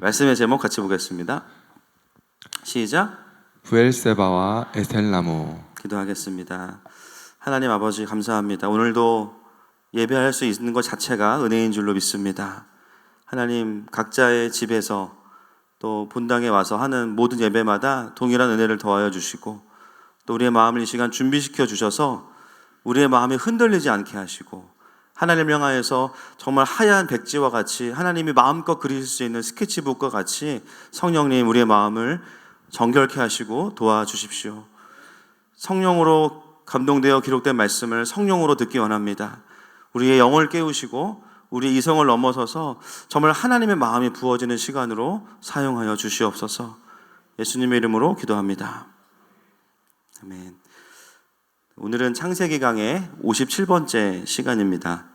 말씀의 제목 같이 보겠습니다. 시작. 부엘세바와 에셀나무. 기도하겠습니다. 하나님 아버지 감사합니다. 오늘도 예배할 수 있는 것 자체가 은혜인 줄로 믿습니다. 하나님 각자의 집에서 또 본당에 와서 하는 모든 예배마다 동일한 은혜를 더하여 주시고 또 우리의 마음을 이 시간 준비시켜 주셔서 우리의 마음이 흔들리지 않게 하시고 하나님을 향하여서 정말 하얀 백지와 같이 하나님이 마음껏 그리실 수 있는 스케치북과 같이 성령님 우리의 마음을 정결케 하시고 도와주십시오. 성령으로 감동되어 기록된 말씀을 성령으로 듣기 원합니다. 우리의 영을 깨우시고 우리의 이성을 넘어서서 정말 하나님의 마음이 부어지는 시간으로 사용하여 주시옵소서. 예수님의 이름으로 기도합니다. 아멘. 오늘은 창세기 강의 57번째 시간입니다.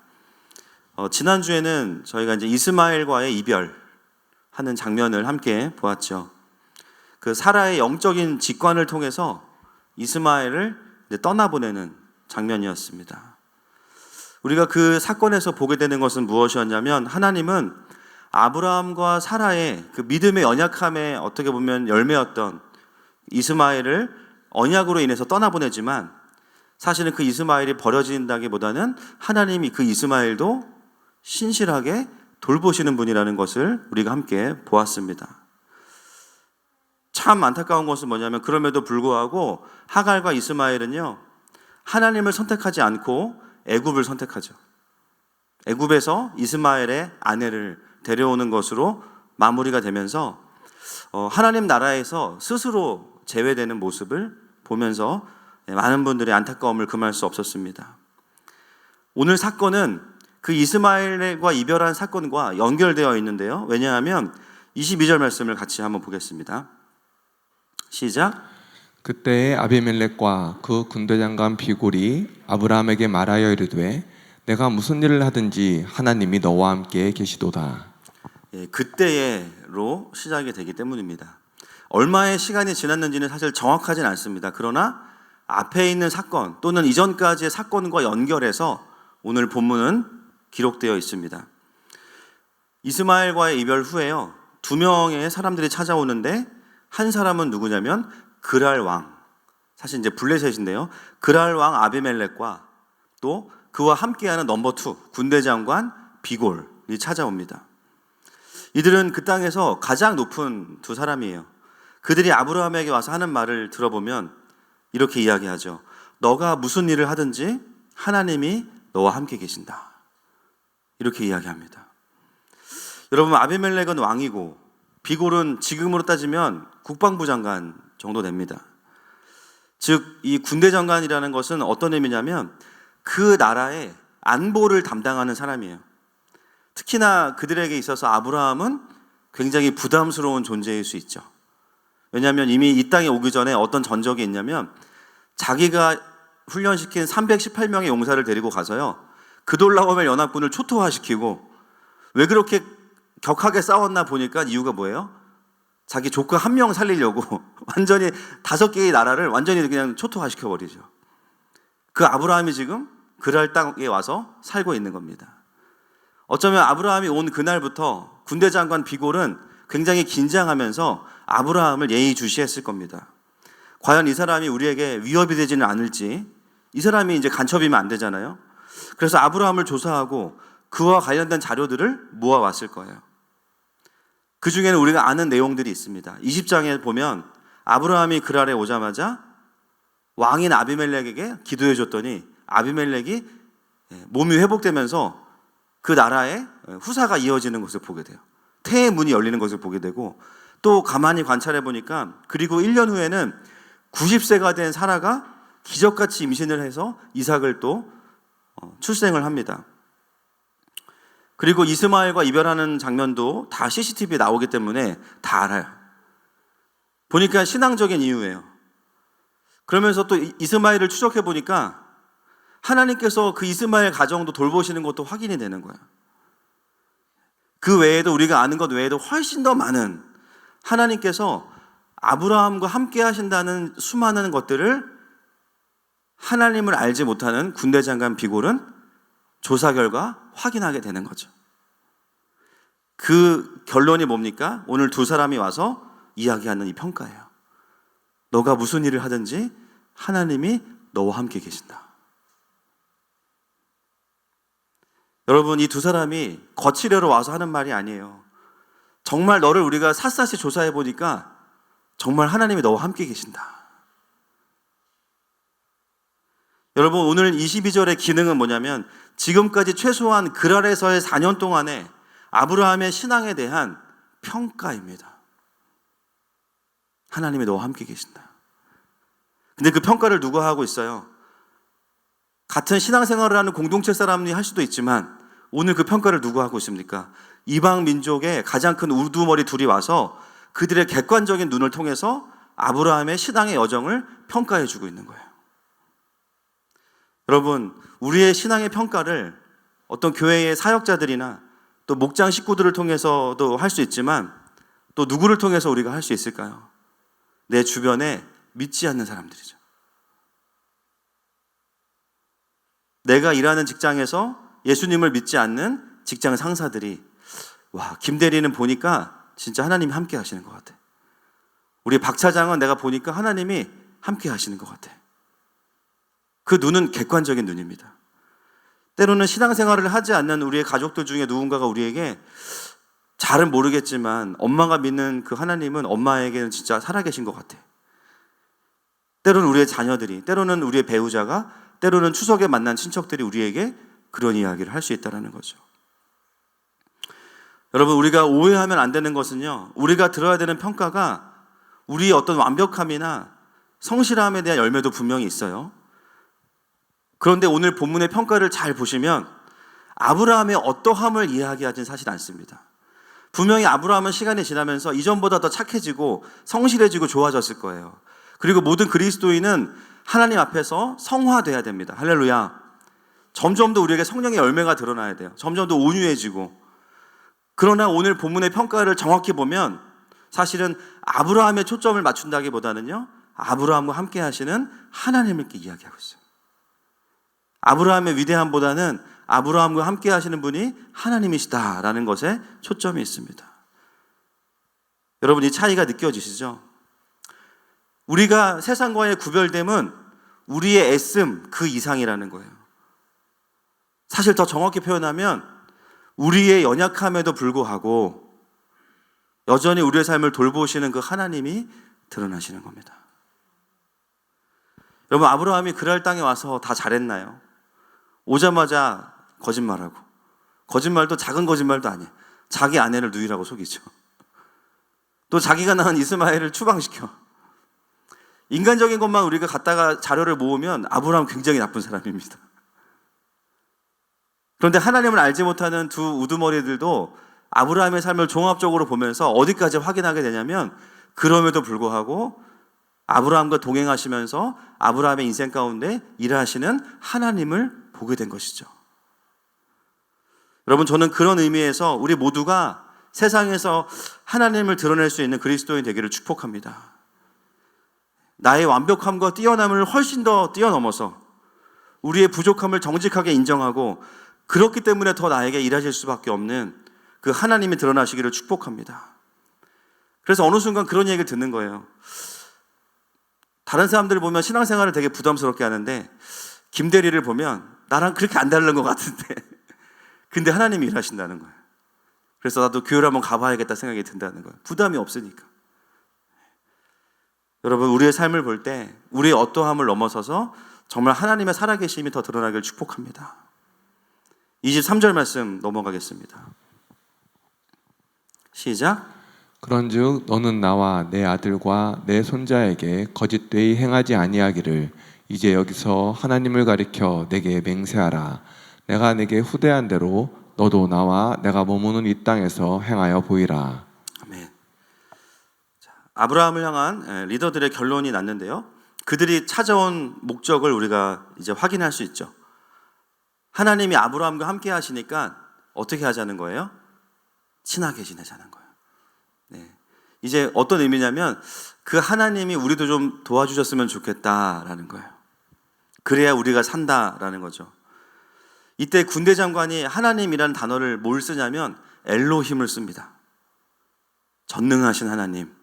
지난주에는 저희가 이제 이스마엘과의 이별하는 장면을 함께 보았죠. 그 사라의 영적인 직관을 통해서 이스마엘을 떠나보내는 장면이었습니다. 우리가 그 사건에서 보게 되는 것은 무엇이었냐면 하나님은 아브라함과 사라의 그 믿음의 연약함에 어떻게 보면 열매였던 이스마엘을 언약으로 인해서 떠나보내지만 사실은 그 이스마엘이 버려진다기보다는 하나님이 그 이스마엘도 신실하게 돌보시는 분이라는 것을 우리가 함께 보았습니다. 참 안타까운 것은 뭐냐면 그럼에도 불구하고 하갈과 이스마엘은요 하나님을 선택하지 않고 애굽을 선택하죠. 애굽에서 이스마엘의 아내를 데려오는 것으로 마무리가 되면서 하나님 나라에서 스스로 제외되는 모습을 보면서 많은 분들이 안타까움을 금할 수 없었습니다. 오늘 사건은 그 이스마엘과 이별한 사건과 연결되어 있는데요. 왜냐하면 22절 말씀을 같이 한번 보겠습니다. 시작. 그때에 아비멜렉과 그 군대장관 비골이 아브라함에게 말하여 이르되 내가 무슨 일을 하든지 하나님이 너와 함께 계시도다. 그때로 시작이 되기 때문입니다. 얼마의 시간이 지났는지는 사실 정확하진 않습니다. 그러나 앞에 있는 사건 또는 이전까지의 사건과 연결해서 오늘 본문은 기록되어 있습니다. 이스마엘과의 이별 후에요 2명의 사람들이 찾아오는데 한 사람은 누구냐면 그랄 왕, 사실 이제 블레셋인데요 그랄 왕 아비멜렉과 또 그와 함께하는 넘버 2 군대 장관 비골이 찾아옵니다. 이들은 그 땅에서 가장 높은 2 사람이에요. 그들이 아브라함에게 와서 하는 말을 들어보면 이렇게 이야기하죠. 너가 무슨 일을 하든지 하나님이 너와 함께 계신다. 이렇게 이야기합니다. 여러분 아비멜렉은 왕이고 비골은 지금으로 따지면 국방부 장관 정도 됩니다. 즉 이 군대 장관이라는 것은 어떤 의미냐면 그 나라의 안보를 담당하는 사람이에요. 특히나 그들에게 있어서 아브라함은 굉장히 부담스러운 존재일 수 있죠. 왜냐하면 이미 이 땅에 오기 전에 어떤 전적이 있냐면 자기가 훈련시킨 318명의 용사를 데리고 가서요 그돌라오멜 연합군을 초토화시키고 왜 그렇게 격하게 싸웠나 보니까 이유가 뭐예요? 자기 조카 1명 살리려고 완전히 5개의 나라를 완전히 그냥 초토화시켜버리죠. 그 아브라함이 지금 그랄 땅에 와서 살고 있는 겁니다. 어쩌면 아브라함이 온 그날부터 군대 장관 비골은 굉장히 긴장하면서 아브라함을 예의주시했을 겁니다. 과연 이 사람이 우리에게 위협이 되지는 않을지, 이 사람이 이제 간첩이면 안 되잖아요. 그래서 아브라함을 조사하고 그와 관련된 자료들을 모아왔을 거예요. 그 중에는 우리가 아는 내용들이 있습니다. 20장에 보면 아브라함이 그랄에 오자마자 왕인 아비멜렉에게 기도해 줬더니 아비멜렉이 몸이 회복되면서 그 나라에 후사가 이어지는 것을 보게 돼요. 태의 문이 열리는 것을 보게 되고 또 가만히 관찰해 보니까 그리고 1년 후에는 90세가 된 사라가 기적같이 임신을 해서 이삭을 또 출생을 합니다. 그리고 이스마엘과 이별하는 장면도 다 CCTV에 나오기 때문에 다 알아요. 보니까 신앙적인 이유예요. 그러면서 또 이스마엘을 추적해 보니까 하나님께서 그 이스마엘 가정도 돌보시는 것도 확인이 되는 거예요. 그 외에도 우리가 아는 것 외에도 훨씬 더 많은 하나님께서 아브라함과 함께 하신다는 수많은 것들을 하나님을 알지 못하는 군대 장관 비골은 조사 결과 확인하게 되는 거죠. 그 결론이 뭡니까? 오늘 두 사람이 와서 이야기하는 이 평가예요. 너가 무슨 일을 하든지 하나님이 너와 함께 계신다. 여러분, 이 두 사람이 거칠애로 와서 하는 말이 아니에요. 정말 너를 우리가 샅샅이 조사해 보니까 정말 하나님이 너와 함께 계신다. 여러분, 오늘 22절의 기능은 뭐냐면 지금까지 최소한 그랄에서의 4년 동안에 아브라함의 신앙에 대한 평가입니다. 하나님이 너와 함께 계신다. 근데 그 평가를 누가 하고 있어요? 같은 신앙생활을 하는 공동체 사람이 할 수도 있지만 오늘 그 평가를 누가 하고 있습니까? 이방 민족의 가장 큰 우두머리 둘이 와서 그들의 객관적인 눈을 통해서 아브라함의 신앙의 여정을 평가해 주고 있는 거예요. 여러분, 우리의 신앙의 평가를 어떤 교회의 사역자들이나 또 목장 식구들을 통해서도 할 수 있지만 또 누구를 통해서 우리가 할 수 있을까요? 내 주변에 믿지 않는 사람들이죠. 내가 일하는 직장에서 예수님을 믿지 않는 직장 상사들이 와, 김 대리는 보니까 진짜 하나님이 함께 하시는 것 같아. 우리 박 차장은 내가 보니까 하나님이 함께 하시는 것 같아. 그 눈은 객관적인 눈입니다. 때로는 신앙생활을 하지 않는 우리의 가족들 중에 누군가가 우리에게 잘은 모르겠지만 엄마가 믿는 그 하나님은 엄마에게는 진짜 살아계신 것 같아. 때로는 우리의 자녀들이, 때로는 우리의 배우자가, 때로는 추석에 만난 친척들이 우리에게 그런 이야기를 할 수 있다는 거죠. 여러분, 우리가 오해하면 안 되는 것은요, 우리가 들어야 되는 평가가 우리의 어떤 완벽함이나 성실함에 대한 열매도 분명히 있어요. 그런데 오늘 본문의 평가를 잘 보시면 아브라함의 어떠함을 이야기하진 사실 않습니다. 분명히 아브라함은 시간이 지나면서 이전보다 더 착해지고 성실해지고 좋아졌을 거예요. 그리고 모든 그리스도인은 하나님 앞에서 성화돼야 됩니다. 할렐루야. 점점 더 우리에게 성령의 열매가 드러나야 돼요. 점점 더 온유해지고. 그러나 오늘 본문의 평가를 정확히 보면 사실은 아브라함의 초점을 맞춘다기보다는요, 아브라함과 함께 하시는 하나님을 이야기하고 있어요. 아브라함의 위대함보다는 아브라함과 함께 하시는 분이 하나님이시다라는 것에 초점이 있습니다. 여러분, 이 차이가 느껴지시죠? 우리가 세상과의 구별됨은 우리의 애씀 그 이상이라는 거예요. 사실 더 정확히 표현하면 우리의 연약함에도 불구하고 여전히 우리의 삶을 돌보시는 그 하나님이 드러나시는 겁니다. 여러분, 아브라함이 그랄 땅에 와서 다 잘했나요? 오자마자 거짓말하고, 거짓말도 작은 거짓말도 아니에요. 자기 아내를 누이라고 속이죠. 또 자기가 낳은 이스마엘을 추방시켜. 인간적인 것만 우리가 갖다가 자료를 모으면 아브라함 굉장히 나쁜 사람입니다. 그런데 하나님을 알지 못하는 두 우두머리들도 아브라함의 삶을 종합적으로 보면서 어디까지 확인하게 되냐면, 그럼에도 불구하고 아브라함과 동행하시면서 아브라함의 인생 가운데 일하시는 하나님을 보게 된 것이죠. 여러분, 저는 그런 의미에서 우리 모두가 세상에서 하나님을 드러낼 수 있는 그리스도인 되기를 축복합니다. 나의 완벽함과 뛰어남을 훨씬 더 뛰어넘어서 우리의 부족함을 정직하게 인정하고, 그렇기 때문에 더 나에게 일하실 수밖에 없는 그 하나님이 드러나시기를 축복합니다. 그래서 어느 순간 그런 얘기를 듣는 거예요. 다른 사람들을 보면 신앙생활을 되게 부담스럽게 하는데 김 대리를 보면 나랑 그렇게 안 다른 것 같은데 근데 하나님이 일하신다는 거예요. 그래서 나도 교회를 한번 가봐야겠다 생각이 든다는 거예요. 부담이 없으니까. 여러분, 우리의 삶을 볼 때 우리의 어떠함을 넘어서서 정말 하나님의 살아계심이 더 드러나길 축복합니다. 23절 말씀 넘어가겠습니다. 시작. 그런즉 너는 나와 내 아들과 내 손자에게 거짓되이 행하지 아니하기를 이제 여기서 하나님을 가리켜 내게 맹세하라. 내가 내게 후대한 대로 너도 나와 내가 머무는 이 땅에서 행하여 보이라. 아멘. 아브라함을 향한 리더들의 결론이 났는데요, 그들이 찾아온 목적을 우리가 이제 확인할 수 있죠. 하나님이 아브라함과 함께 하시니까 어떻게 하자는 거예요? 친하게 지내자는 거예요. 네. 이제 어떤 의미냐면 그 하나님이 우리도 좀 도와주셨으면 좋겠다라는 거예요. 그래야 우리가 산다라는 거죠. 이때 군대 장관이 하나님이라는 단어를 뭘 쓰냐면 엘로힘을 씁니다. 전능하신 하나님,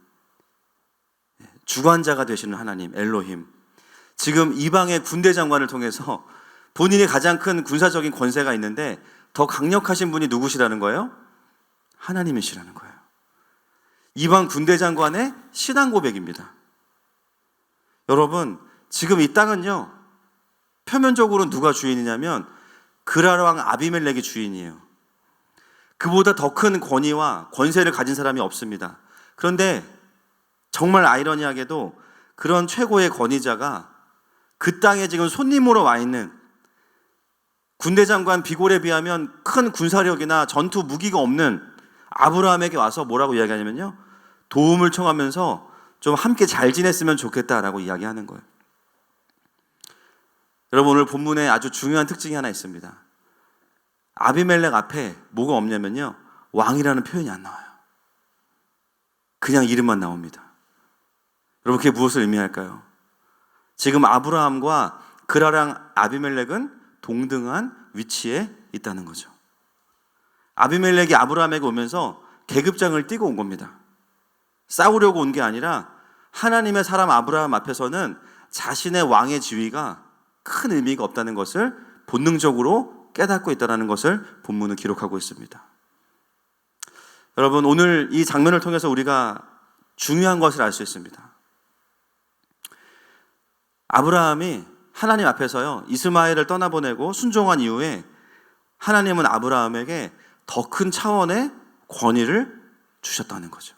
주관자가 되시는 하나님, 엘로힘. 지금 이방의 군대 장관을 통해서 본인이 가장 큰 군사적인 권세가 있는데 더 강력하신 분이 누구시라는 거예요? 하나님이시라는 거예요. 이방 군대 장관의 신앙 고백입니다. 여러분, 지금 이 땅은요, 표면적으로 누가 주인이냐면 그랄 왕 아비멜렉이 주인이에요. 그보다 더 큰 권위와 권세를 가진 사람이 없습니다. 그런데 정말 아이러니하게도 그런 최고의 권위자가 그 땅에 지금 손님으로 와 있는 군대 장관 비골에 비하면 큰 군사력이나 전투 무기가 없는 아브라함에게 와서 뭐라고 이야기하냐면요, 도움을 청하면서 좀 함께 잘 지냈으면 좋겠다라고 이야기하는 거예요. 여러분, 오늘 본문에 아주 중요한 특징이 하나 있습니다. 아비멜렉 앞에 뭐가 없냐면요, 왕이라는 표현이 안 나와요. 그냥 이름만 나옵니다. 여러분, 그게 무엇을 의미할까요? 지금 아브라함과 그랄랑 아비멜렉은 동등한 위치에 있다는 거죠. 아비멜렉이 아브라함에게 오면서 계급장을 띄고 온 겁니다. 싸우려고 온 게 아니라 하나님의 사람 아브라함 앞에서는 자신의 왕의 지위가 큰 의미가 없다는 것을 본능적으로 깨닫고 있다는 것을 본문은 기록하고 있습니다. 여러분, 오늘 이 장면을 통해서 우리가 중요한 것을 알 수 있습니다. 아브라함이 하나님 앞에서요, 이스마엘을 떠나보내고 순종한 이후에 하나님은 아브라함에게 더 큰 차원의 권위를 주셨다는 거죠.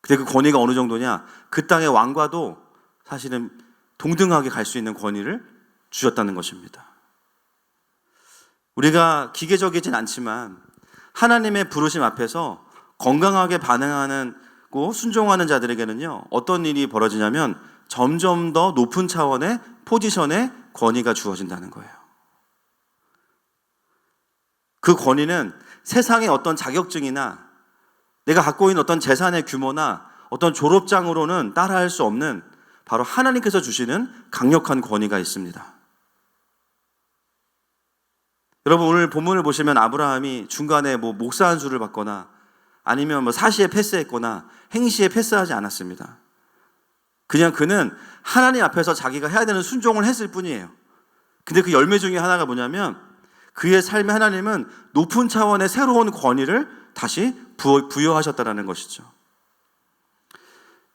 근데 그 권위가 어느 정도냐? 그 땅의 왕과도 사실은 동등하게 갈 수 있는 권위를 주셨다는 것입니다. 우리가 기계적이진 않지만 하나님의 부르심 앞에서 건강하게 반응하고 순종하는 자들에게는요, 어떤 일이 벌어지냐면 점점 더 높은 차원의 포지션의 권위가 주어진다는 거예요. 그 권위는 세상의 어떤 자격증이나 내가 갖고 있는 어떤 재산의 규모나 어떤 졸업장으로는 따라할 수 없는 바로 하나님께서 주시는 강력한 권위가 있습니다. 여러분, 오늘 본문을 보시면 아브라함이 중간에 목사 한 수를 받거나 아니면 사시에 패스했거나 행시에 패스하지 않았습니다. 그냥 그는 하나님 앞에서 자기가 해야 되는 순종을 했을 뿐이에요. 근데 그 열매 중에 하나가 뭐냐면 그의 삶에 하나님은 높은 차원의 새로운 권위를 다시 부여하셨다는 것이죠.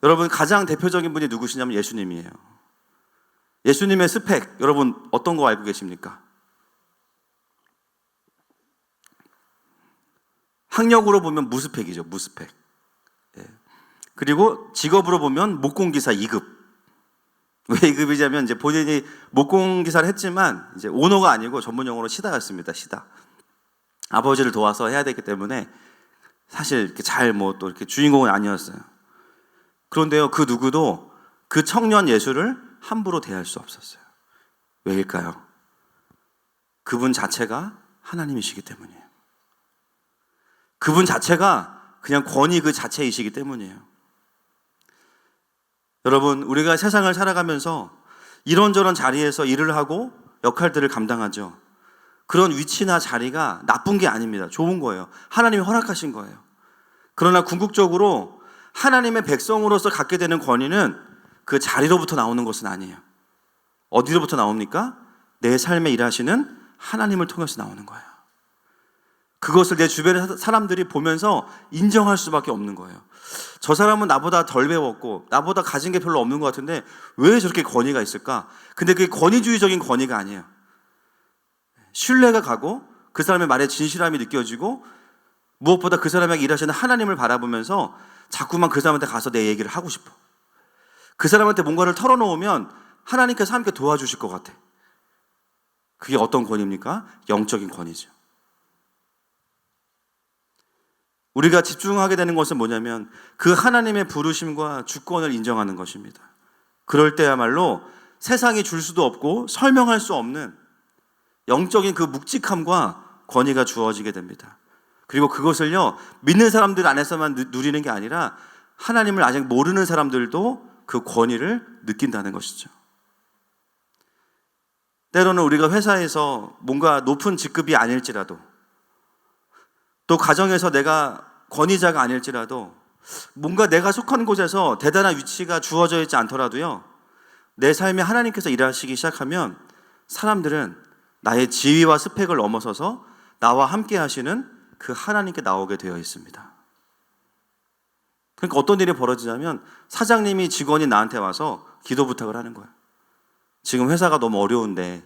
여러분, 가장 대표적인 분이 누구시냐면 예수님이에요. 예수님의 스펙, 여러분 어떤 거 알고 계십니까? 학력으로 보면 무스펙이죠, 무스펙. 그리고 직업으로 보면 목공기사 2급. 왜 2급이냐면 이제 본인이 목공기사를 했지만 이제 오너가 아니고 전문 용어로 시다였습니다. 시다. 아버지를 도와서 해야 되기 때문에 사실 이렇게 잘 또 이렇게 주인공은 아니었어요. 그런데요, 그 누구도 그 청년 예수를 함부로 대할 수 없었어요. 왜일까요? 그분 자체가 하나님이시기 때문이에요. 그분 자체가 그냥 권위 그 자체이시기 때문이에요. 여러분, 우리가 세상을 살아가면서 이런저런 자리에서 일을 하고 역할들을 감당하죠. 그런 위치나 자리가 나쁜 게 아닙니다. 좋은 거예요. 하나님이 허락하신 거예요. 그러나 궁극적으로 하나님의 백성으로서 갖게 되는 권위는 그 자리로부터 나오는 것은 아니에요. 어디로부터 나옵니까? 내 삶에 일하시는 하나님을 통해서 나오는 거예요. 그것을 내 주변의 사람들이 보면서 인정할 수밖에 없는 거예요. 저 사람은 나보다 덜 배웠고 나보다 가진 게 별로 없는 것 같은데 왜 저렇게 권위가 있을까? 근데 그게 권위주의적인 권위가 아니에요. 신뢰가 가고 그 사람의 말에 진실함이 느껴지고 무엇보다 그 사람에게 일하시는 하나님을 바라보면서 자꾸만 그 사람한테 가서 내 얘기를 하고 싶어. 그 사람한테 뭔가를 털어놓으면 하나님께서 함께 도와주실 것 같아. 그게 어떤 권위입니까? 영적인 권위죠. 우리가 집중하게 되는 것은 뭐냐면 그 하나님의 부르심과 주권을 인정하는 것입니다. 그럴 때야말로 세상이 줄 수도 없고 설명할 수 없는 영적인 그 묵직함과 권위가 주어지게 됩니다. 그리고 그것을요, 믿는 사람들 안에서만 누리는 게 아니라 하나님을 아직 모르는 사람들도 그 권위를 느낀다는 것이죠. 때로는 우리가 회사에서 뭔가 높은 직급이 아닐지라도 또 가정에서 내가 권위자가 아닐지라도 뭔가 내가 속한 곳에서 대단한 위치가 주어져 있지 않더라도요, 내 삶에 하나님께서 일하시기 시작하면 사람들은 나의 지위와 스펙을 넘어서서 나와 함께 하시는 그 하나님께 나오게 되어 있습니다. 그러니까 어떤 일이 벌어지냐면 사장님이 직원이 나한테 와서 기도 부탁을 하는 거예요. 지금 회사가 너무 어려운데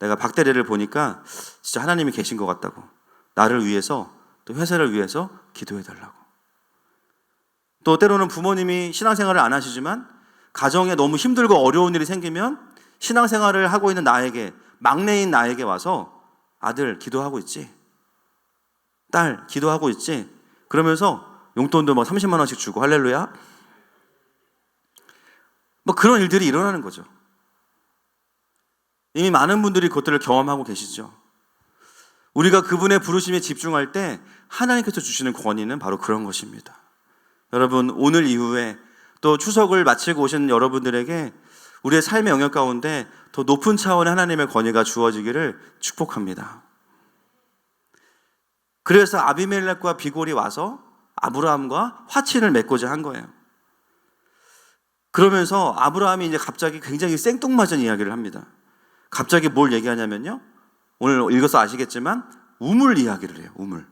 내가 박 대리를 보니까 진짜 하나님이 계신 것 같다고, 나를 위해서 또 회사를 위해서 기도해 달라고. 또 때로는 부모님이 신앙생활을 안 하시지만 가정에 너무 힘들고 어려운 일이 생기면 신앙생활을 하고 있는 나에게, 막내인 나에게 와서 아들 기도하고 있지? 딸 기도하고 있지? 그러면서 용돈도 막 30만 원씩 주고 할렐루야? 뭐 그런 일들이 일어나는 거죠. 이미 많은 분들이 그것들을 경험하고 계시죠. 우리가 그분의 부르심에 집중할 때 하나님께서 주시는 권위는 바로 그런 것입니다. 여러분, 오늘 이후에 또 추석을 마치고 오신 여러분들에게 우리의 삶의 영역 가운데 더 높은 차원의 하나님의 권위가 주어지기를 축복합니다. 그래서 아비멜렉과 비골이 와서 아브라함과 화친을 맺고자 한 거예요. 그러면서 아브라함이 이제 갑자기 굉장히 생뚱맞은 이야기를 합니다. 갑자기 뭘 얘기하냐면요, 오늘 읽어서 아시겠지만 우물 이야기를 해요. 우물.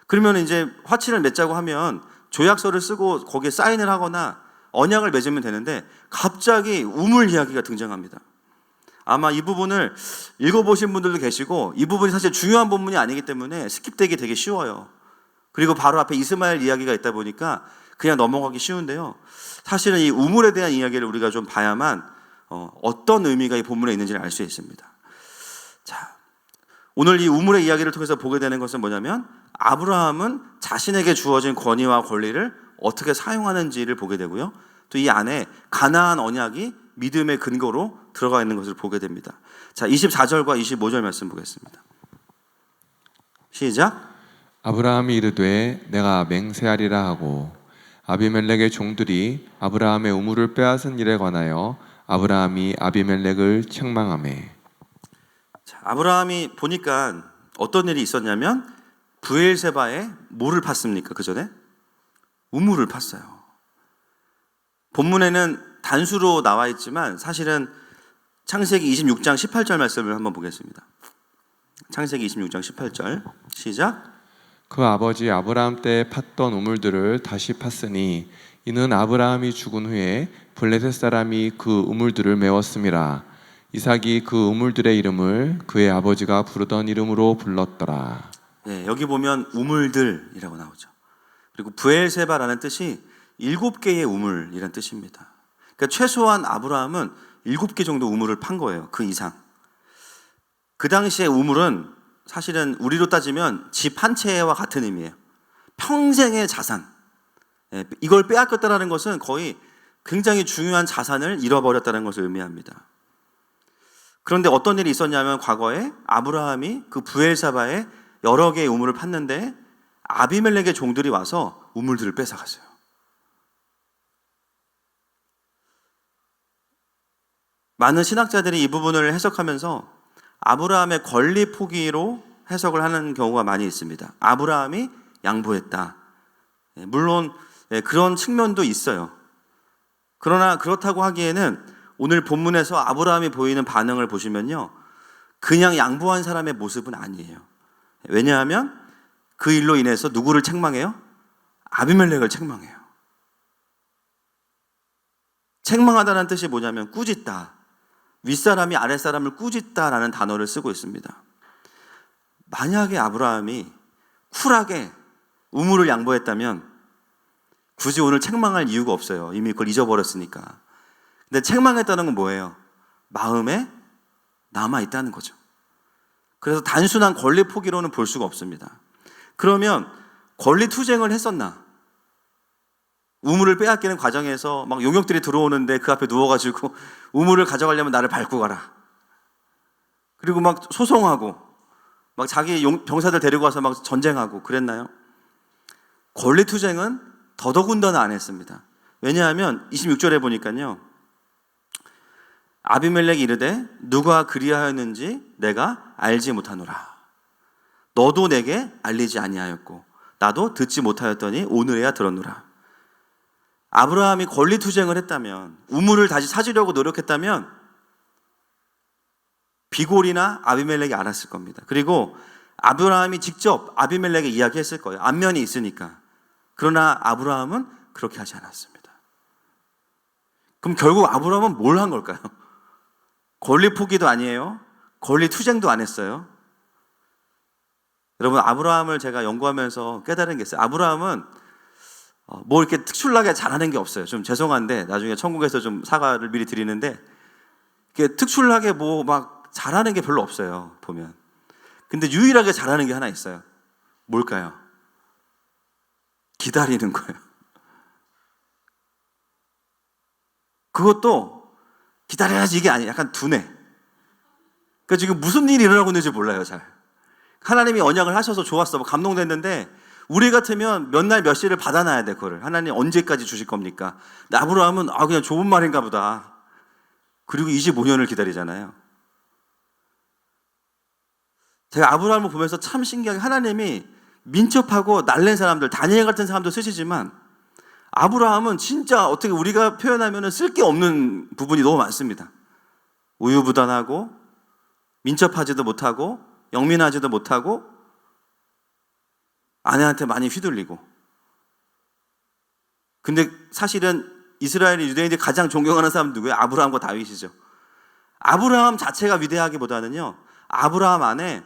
그러면 이제 화친을 맺자고 하면 조약서를 쓰고 거기에 사인을 하거나 언약을 맺으면 되는데 갑자기 우물 이야기가 등장합니다. 아마 이 부분을 읽어보신 분들도 계시고 이 부분이 사실 중요한 부분이 아니기 때문에 스킵되기 되게 쉬워요. 그리고 바로 앞에 이스마엘 이야기가 있다 보니까 그냥 넘어가기 쉬운데요, 사실은 이 우물에 대한 이야기를 우리가 좀 봐야만 어떤 의미가 이 본문에 있는지를 알 수 있습니다. 자, 오늘 이 우물의 이야기를 통해서 보게 되는 것은 뭐냐면 아브라함은 자신에게 주어진 권위와 권리를 어떻게 사용하는지를 보게 되고요, 또 이 안에 가나안 언약이 믿음의 근거로 들어가 있는 것을 보게 됩니다. 자, 24절과 25절 말씀 보겠습니다. 시작. 아브라함이 이르되 내가 맹세하리라 하고 아비멜렉의 종들이 아브라함의 우물을 빼앗은 일에 관하여 아브라함이 아비멜렉을 책망하매. 자, 아브라함이 보니까 어떤 일이 있었냐면 브엘세바에 뭐를 팠습니까? 그 전에 우물을 팠어요. 본문에는 단수로 나와 있지만 사실은 창세기 26장 18절 말씀을 한번 보겠습니다. 창세기 26장 18절 시작. 그 아버지 아브라함 때 팠던 우물들을 다시 팠으니 이는 아브라함이 죽은 후에 블레셋 사람이 그 우물들을 메웠음이라. 이삭이 그 우물들의 이름을 그의 아버지가 부르던 이름으로 불렀더라. 네, 여기 보면 우물들이라고 나오죠. 그리고 브엘세바라는 뜻이 7개의 우물이라는 뜻입니다. 그러니까 최소한 아브라함은 7개 정도 우물을 판 거예요. 그 이상. 그 당시에 우물은 사실은 우리로 따지면 집 한 채와 같은 의미예요. 평생의 자산. 이걸 빼앗겼다는 것은 거의 굉장히 중요한 자산을 잃어버렸다는 것을 의미합니다. 그런데 어떤 일이 있었냐면 과거에 아브라함이 그 브엘사바에 여러 개의 우물을 팠는데 아비멜렉의 종들이 와서 우물들을 뺏어갔어요. 많은 신학자들이 이 부분을 해석하면서 아브라함의 권리 포기로 해석을 하는 경우가 많이 있습니다. 아브라함이 양보했다. 물론 그런 측면도 있어요. 그러나 그렇다고 하기에는 오늘 본문에서 아브라함이 보이는 반응을 보시면요, 그냥 양보한 사람의 모습은 아니에요. 왜냐하면 그 일로 인해서 누구를 책망해요? 아비멜렉을 책망해요. 책망하다는 뜻이 뭐냐면 꾸짖다. 윗사람이 아랫사람을 꾸짖다라는 단어를 쓰고 있습니다. 만약에 아브라함이 쿨하게 우물을 양보했다면 굳이 오늘 책망할 이유가 없어요. 이미 그걸 잊어버렸으니까. 근데 책망했다는 건 뭐예요? 마음에 남아있다는 거죠. 그래서 단순한 권리 포기로는 볼 수가 없습니다. 그러면 권리 투쟁을 했었나? 우물을 빼앗기는 과정에서 막 용역들이 들어오는데 그 앞에 누워가지고 우물을 가져가려면 나를 밟고 가라. 그리고 막 소송하고 막 자기 병사들 데리고 와서 막 전쟁하고 그랬나요? 권리 투쟁은 더더군다나 안 했습니다. 왜냐하면 26절에 보니까요, 아비멜렉이 이르되 누가 그리하였는지 내가 알지 못하노라. 너도 내게 알리지 아니하였고 나도 듣지 못하였더니 오늘에야 들었노라. 아브라함이 권리투쟁을 했다면, 우물을 다시 찾으려고 노력했다면 비골이나 아비멜렉이 알았을 겁니다. 그리고 아브라함이 직접 아비멜렉에 이야기했을 거예요. 안면이 있으니까. 그러나 아브라함은 그렇게 하지 않았습니다. 그럼 결국 아브라함은 뭘 한 걸까요? 권리 포기도 아니에요. 권리 투쟁도 안 했어요. 여러분, 아브라함을 제가 연구하면서 깨달은 게 있어요. 아브라함은 뭐 이렇게 특출나게 잘하는 게 없어요. 좀 죄송한데 나중에 천국에서 좀 사과를 미리 드리는데, 이게 특출나게 뭐 막 잘하는 게 별로 없어요, 보면. 근데 유일하게 잘하는 게 하나 있어요. 뭘까요? 기다리는 거예요. 그것도 기다려야지 이게 아니에요. 약간 두뇌. 그러니까 지금 무슨 일이 일어나고 있는지 몰라요, 잘. 하나님이 언약을 하셔서 좋았어, 뭐 감동됐는데, 우리 같으면 몇 날 몇 시를 받아놔야 돼, 그거를. 하나님 언제까지 주실 겁니까? 근데 아브라함은 그냥 좋은 말인가 보다. 그리고 25년을 기다리잖아요. 제가 아브라함을 보면서 참 신기하게 하나님이 민첩하고 날랜 사람들, 다니엘 같은 사람도 쓰시지만 아브라함은 진짜 어떻게 우리가 표현하면 쓸 게 없는 부분이 너무 많습니다. 우유부단하고 민첩하지도 못하고 영민하지도 못하고 아내한테 많이 휘둘리고. 근데 사실은 이스라엘 유대인들이 가장 존경하는 사람 누구예요? 아브라함과 다윗이죠. 아브라함 자체가 위대하기보다는요, 아브라함 안에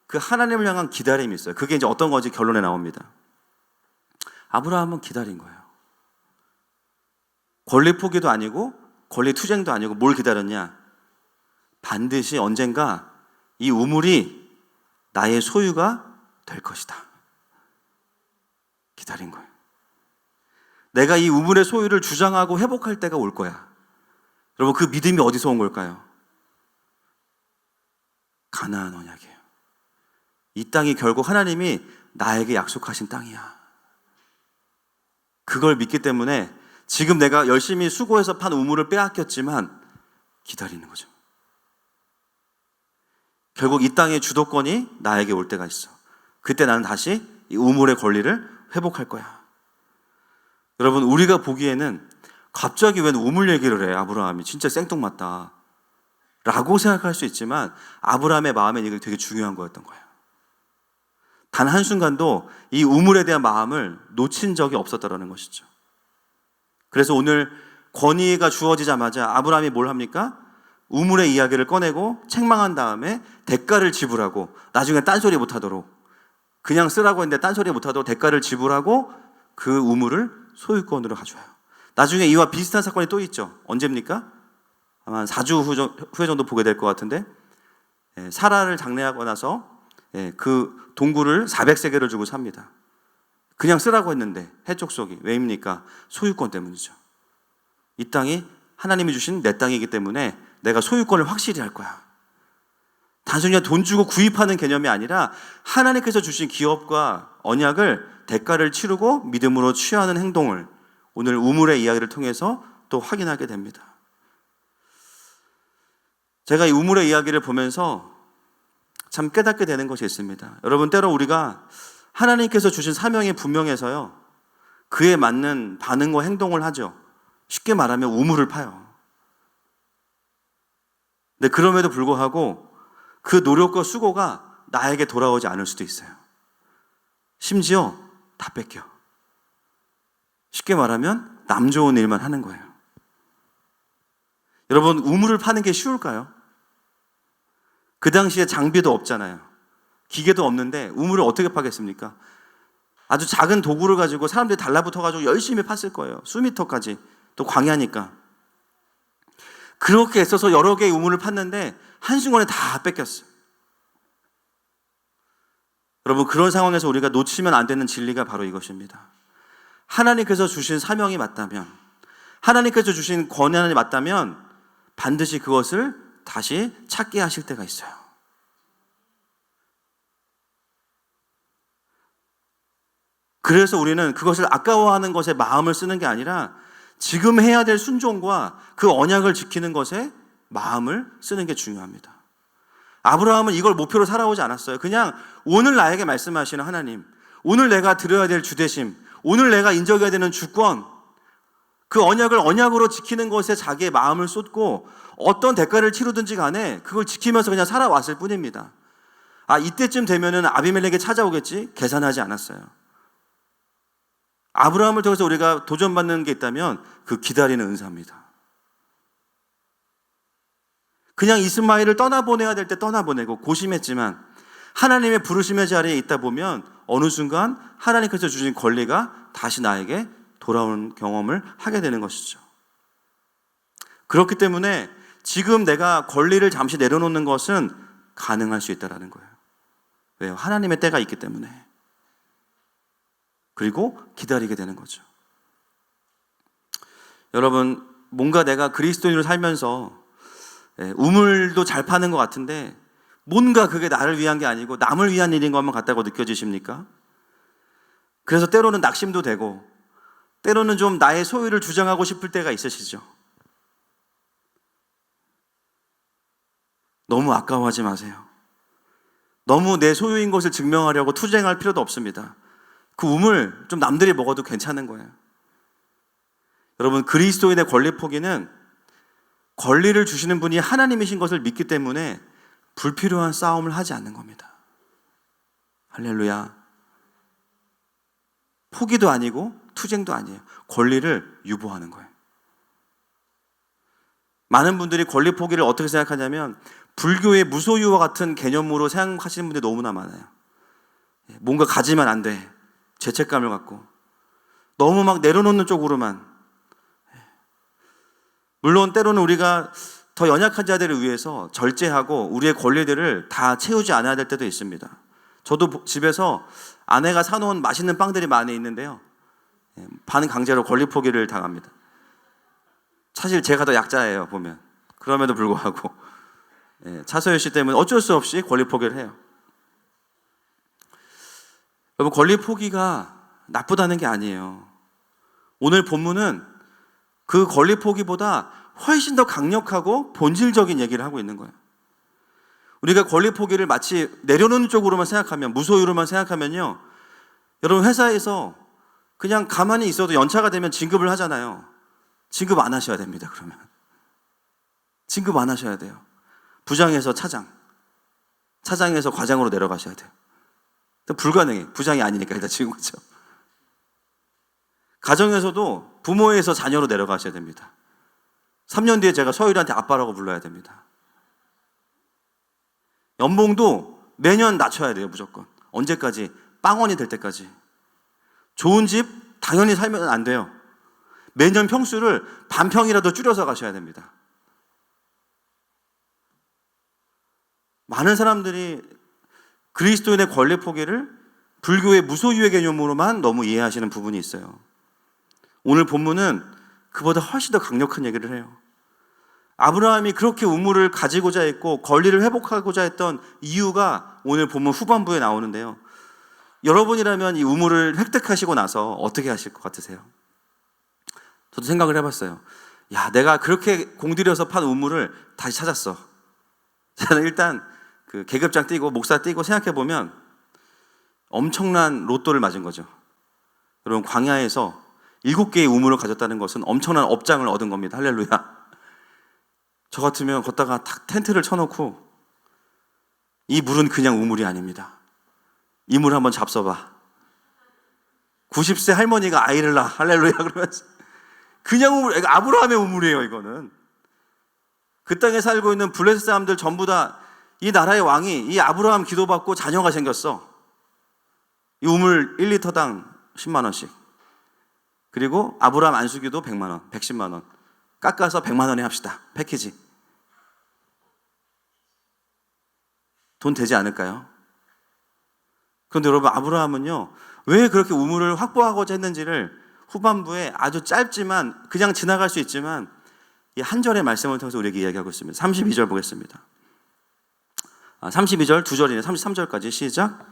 그 하나님을 향한 기다림이 있어요. 그게 이제 어떤 건지 결론에 나옵니다. 아브라함은 기다린 거예요. 권리 포기도 아니고 권리 투쟁도 아니고 뭘 기다렸냐? 반드시 언젠가 이 우물이 나의 소유가 될 것이다. 기다린 거예요. 내가 이 우물의 소유를 주장하고 회복할 때가 올 거야. 여러분, 그 믿음이 어디서 온 걸까요? 가나안 언약이에요. 이 땅이 결국 하나님이 나에게 약속하신 땅이야. 그걸 믿기 때문에 지금 내가 열심히 수고해서 판 우물을 빼앗겼지만 기다리는 거죠. 결국 이 땅의 주도권이 나에게 올 때가 있어. 그때 나는 다시 이 우물의 권리를 회복할 거야. 여러분, 우리가 보기에는 갑자기 웬 우물 얘기를 해, 아브라함이. 진짜 생뚱맞다 라고 생각할 수 있지만 아브라함의 마음엔 이게 되게 중요한 거였던 거예요. 단 한순간도 이 우물에 대한 마음을 놓친 적이 없었다는 것이죠. 그래서 오늘 권위가 주어지자마자 아브라함이 뭘 합니까? 우물의 이야기를 꺼내고 책망한 다음에 대가를 지불하고, 나중에 딴소리 못하도록, 그냥 쓰라고 했는데 딴소리 못하도록 대가를 지불하고 그 우물을 소유권으로 가져와요. 나중에 이와 비슷한 사건이 또 있죠. 언제입니까? 아마 한 4주 후에 정도 보게 될 것 같은데, 사라를 장례하고 나서 그 동굴을 400세겔을 주고 삽니다. 그냥 쓰라고 했는데 해족속이. 왜입니까? 소유권 때문이죠. 이 땅이 하나님이 주신 내 땅이기 때문에 내가 소유권을 확실히 할 거야. 단순히 돈 주고 구입하는 개념이 아니라 하나님께서 주신 기업과 언약을 대가를 치르고 믿음으로 취하는 행동을 오늘 우물의 이야기를 통해서 또 확인하게 됩니다. 제가 이 우물의 이야기를 보면서 참 깨닫게 되는 것이 있습니다. 여러분, 때로 우리가 하나님께서 주신 사명이 분명해서요, 그에 맞는 반응과 행동을 하죠. 쉽게 말하면 우물을 파요. 근데 그럼에도 불구하고 그 노력과 수고가 나에게 돌아오지 않을 수도 있어요. 심지어 다 뺏겨. 쉽게 말하면 남 좋은 일만 하는 거예요. 여러분, 우물을 파는 게 쉬울까요? 그 당시에 장비도 없잖아요. 기계도 없는데 우물을 어떻게 파겠습니까? 아주 작은 도구를 가지고 사람들이 달라붙어가지고 열심히 팠을 거예요. 수미터까지. 또 광야니까. 그렇게 애써서 여러 개의 우물을 팠는데 한순간에 다 뺏겼어요. 여러분, 그런 상황에서 우리가 놓치면 안 되는 진리가 바로 이것입니다. 하나님께서 주신 사명이 맞다면, 하나님께서 주신 권한이 맞다면 반드시 그것을 다시 찾게 하실 때가 있어요. 그래서 우리는 그것을 아까워하는 것에 마음을 쓰는 게 아니라 지금 해야 될 순종과 그 언약을 지키는 것에 마음을 쓰는 게 중요합니다. 아브라함은 이걸 목표로 살아오지 않았어요. 그냥 오늘 나에게 말씀하시는 하나님, 오늘 내가 드려야 될 주대심, 오늘 내가 인정해야 되는 주권, 그 언약을 언약으로 지키는 것에 자기의 마음을 쏟고 어떤 대가를 치르든지 간에 그걸 지키면서 그냥 살아왔을 뿐입니다. 이때쯤 되면은 아비멜렉이 찾아오겠지? 계산하지 않았어요. 아브라함을 통해서 우리가 도전받는 게 있다면 그 기다리는 은사입니다. 그냥 이스마엘을 떠나보내야 될 때 떠나보내고 고심했지만 하나님의 부르심의 자리에 있다 보면 어느 순간 하나님께서 주신 권리가 다시 나에게 돌아오는 경험을 하게 되는 것이죠. 그렇기 때문에 지금 내가 권리를 잠시 내려놓는 것은 가능할 수 있다는 거예요. 왜요? 하나님의 때가 있기 때문에. 그리고 기다리게 되는 거죠. 여러분, 뭔가 내가 그리스도인으로 살면서 우물도 잘 파는 것 같은데 뭔가 그게 나를 위한 게 아니고 남을 위한 일인 것만 같다고 느껴지십니까? 그래서 때로는 낙심도 되고 때로는 좀 나의 소유를 주장하고 싶을 때가 있으시죠? 너무 아까워하지 마세요. 너무 내 소유인 것을 증명하려고 투쟁할 필요도 없습니다. 그 우물 좀 남들이 먹어도 괜찮은 거예요. 여러분, 그리스도인의 권리 포기는 권리를 주시는 분이 하나님이신 것을 믿기 때문에 불필요한 싸움을 하지 않는 겁니다. 할렐루야. 포기도 아니고 투쟁도 아니에요. 권리를 유보하는 거예요. 많은 분들이 권리 포기를 어떻게 생각하냐면 불교의 무소유와 같은 개념으로 생각하시는 분들이 너무나 많아요. 뭔가 가지면 안 돼. 죄책감을 갖고 너무 막 내려놓는 쪽으로만. 물론 때로는 우리가 더 연약한 자들을 위해서 절제하고 우리의 권리들을 다 채우지 않아야 될 때도 있습니다. 저도 집에서 아내가 사놓은 맛있는 빵들이 많이 있는데요, 반강제로 권리 포기를 당합니다. 사실 제가 더 약자예요, 보면. 그럼에도 불구하고 차서연 씨 때문에 어쩔 수 없이 권리 포기를 해요. 여러분, 권리 포기가 나쁘다는 게 아니에요. 오늘 본문은 그 권리 포기보다 훨씬 더 강력하고 본질적인 얘기를 하고 있는 거예요. 우리가 권리 포기를 마치 내려놓는 쪽으로만 생각하면, 무소유로만 생각하면요, 여러분 회사에서 그냥 가만히 있어도 연차가 되면 진급을 하잖아요. 진급 안 하셔야 됩니다. 그러면 진급 안 하셔야 돼요. 부장에서 차장, 차장에서 과장으로 내려가셔야 돼요. 불가능해. 부장이 아니니까 일단 지금 그렇죠. 가정에서도 부모에서 자녀로 내려가셔야 됩니다. 3년 뒤에 제가 서율이한테 아빠라고 불러야 됩니다. 연봉도 매년 낮춰야 돼요, 무조건. 언제까지? 빵원이 될 때까지. 좋은 집 당연히 살면 안 돼요. 매년 평수를 반평이라도 줄여서 가셔야 됩니다. 많은 사람들이 그리스도인의 권리 포기를 불교의 무소유의 개념으로만 너무 이해하시는 부분이 있어요. 오늘 본문은 그보다 훨씬 더 강력한 얘기를 해요. 아브라함이 그렇게 우물을 가지고자 했고 권리를 회복하고자 했던 이유가 오늘 본문 후반부에 나오는데요. 여러분이라면 이 우물을 획득하시고 나서 어떻게 하실 것 같으세요? 저도 생각을 해봤어요. 야, 내가 그렇게 공들여서 판 우물을 다시 찾았어. 저는 일단 그 계급장 띄고 목사 띄고 생각해보면 엄청난 로또를 맞은 거죠. 여러분, 광야에서 7개의 우물을 가졌다는 것은 엄청난 업장을 얻은 겁니다. 할렐루야. 저 같으면 걷다가 탁 텐트를 쳐놓고 이 물은 그냥 우물이 아닙니다. 이 물 한번 잡숴봐. 90세 할머니가 아이를 낳아. 할렐루야. 그러면서 그냥 우물, 아브라함의 우물이에요, 이거는. 그 땅에 살고 있는 블레셋 사람들 전부 다 이 나라의 왕이 이 아브라함 기도받고 자녀가 생겼어. 이 우물 1리터당 10만 원씩. 그리고 아브라함 안수기도 100만 원, 110만 원. 깎아서 100만 원에 합시다. 패키지. 돈 되지 않을까요? 그런데 여러분, 아브라함은요, 왜 그렇게 우물을 확보하고자 했는지를 후반부에 아주 짧지만 그냥 지나갈 수 있지만 이 한 절의 말씀을 통해서 우리에게 이야기하고 있습니다. 32절 보겠습니다. 32절, 2절이네. 33절까지 시작.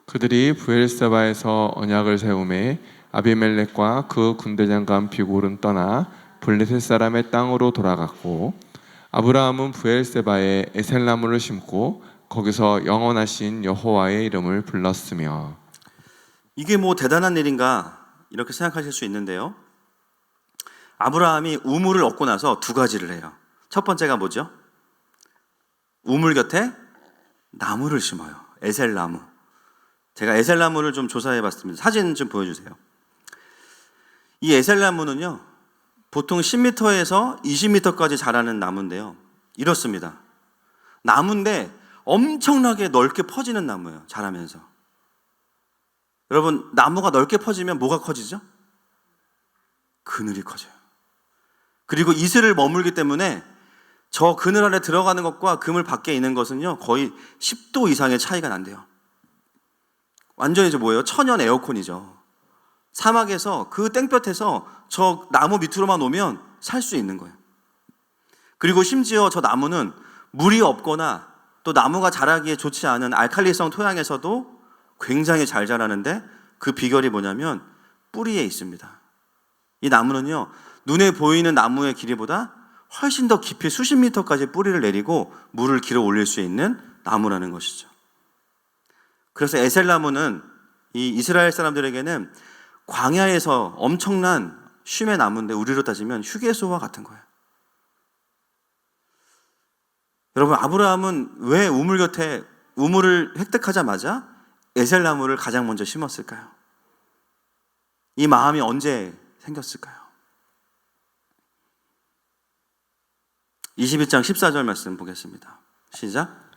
그들이 브엘세바에서 언약을 세우매 아비멜렉과 그 군대장관 비골은 떠나 블레셋 사람의 땅으로 돌아갔고 아브라함은 브엘세바에 에셀나무를 심고 거기서 영원하신 여호와의 이름을 불렀으며. 이게 뭐 대단한 일인가 이렇게 생각하실 수 있는데요. 아브라함이 우물을 얻고 나서 두 가지를 해요. 첫 번째가 뭐죠? 우물 곁에 나무를 심어요. 에셀나무. 제가 에셀나무를 좀 조사해 봤습니다. 사진 좀 보여주세요. 이 에셀나무는요, 보통 10m에서 20m까지 자라는 나무인데요. 이렇습니다. 나무인데 엄청나게 넓게 퍼지는 나무예요. 자라면서. 여러분, 나무가 넓게 퍼지면 뭐가 커지죠? 그늘이 커져요. 그리고 이슬을 머물기 때문에 저 그늘 안에 들어가는 것과 그물 밖에 있는 것은요, 거의 10도 이상의 차이가 난대요. 완전히 뭐예요? 천연 에어컨이죠. 사막에서 그 땡볕에서 저 나무 밑으로만 오면 살 수 있는 거예요. 그리고 심지어 저 나무는 물이 없거나 또 나무가 자라기에 좋지 않은 알칼리성 토양에서도 굉장히 잘 자라는데 그 비결이 뭐냐면 뿌리에 있습니다. 이 나무는요, 눈에 보이는 나무의 길이보다 훨씬 더 깊이 수십 미터까지 뿌리를 내리고 물을 길어 올릴 수 있는 나무라는 것이죠. 그래서 에셀나무는 이 이스라엘 사람들에게는 광야에서 엄청난 쉼의 나무인데 우리로 따지면 휴게소와 같은 거예요. 여러분, 아브라함은 왜 우물 곁에 우물을 획득하자마자 에셀나무를 가장 먼저 심었을까요? 이 마음이 언제 생겼을까요? 21장 14절 말씀 보겠습니다. 시작.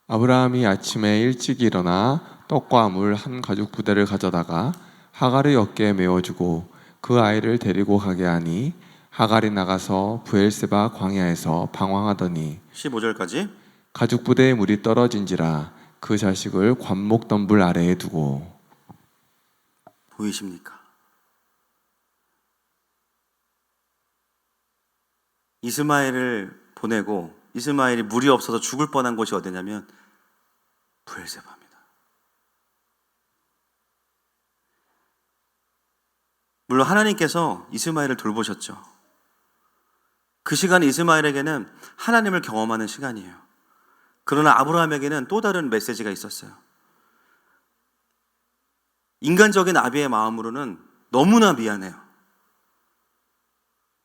아브라함이 아침에 일찍 일어나 떡과 물 한 가죽 부대를 가져다가 하갈의 어깨에 메어주고 그 아이를 데리고 가게 하니 하갈이 나가서 브엘세바 광야에서 방황하더니 15절까지. 가죽 부대에 물이 떨어진지라 그 자식을 관목 덤불 아래에 두고. 보이십니까? 이스마엘을 보내고 이스마엘이 물이 없어서 죽을 뻔한 곳이 어디냐면 브엘세바입니다. 물론 하나님께서 이스마엘을 돌보셨죠. 그 시간 이스마엘에게는 하나님을 경험하는 시간이에요. 그러나 아브라함에게는 또 다른 메시지가 있었어요. 인간적인 아비의 마음으로는 너무나 미안해요.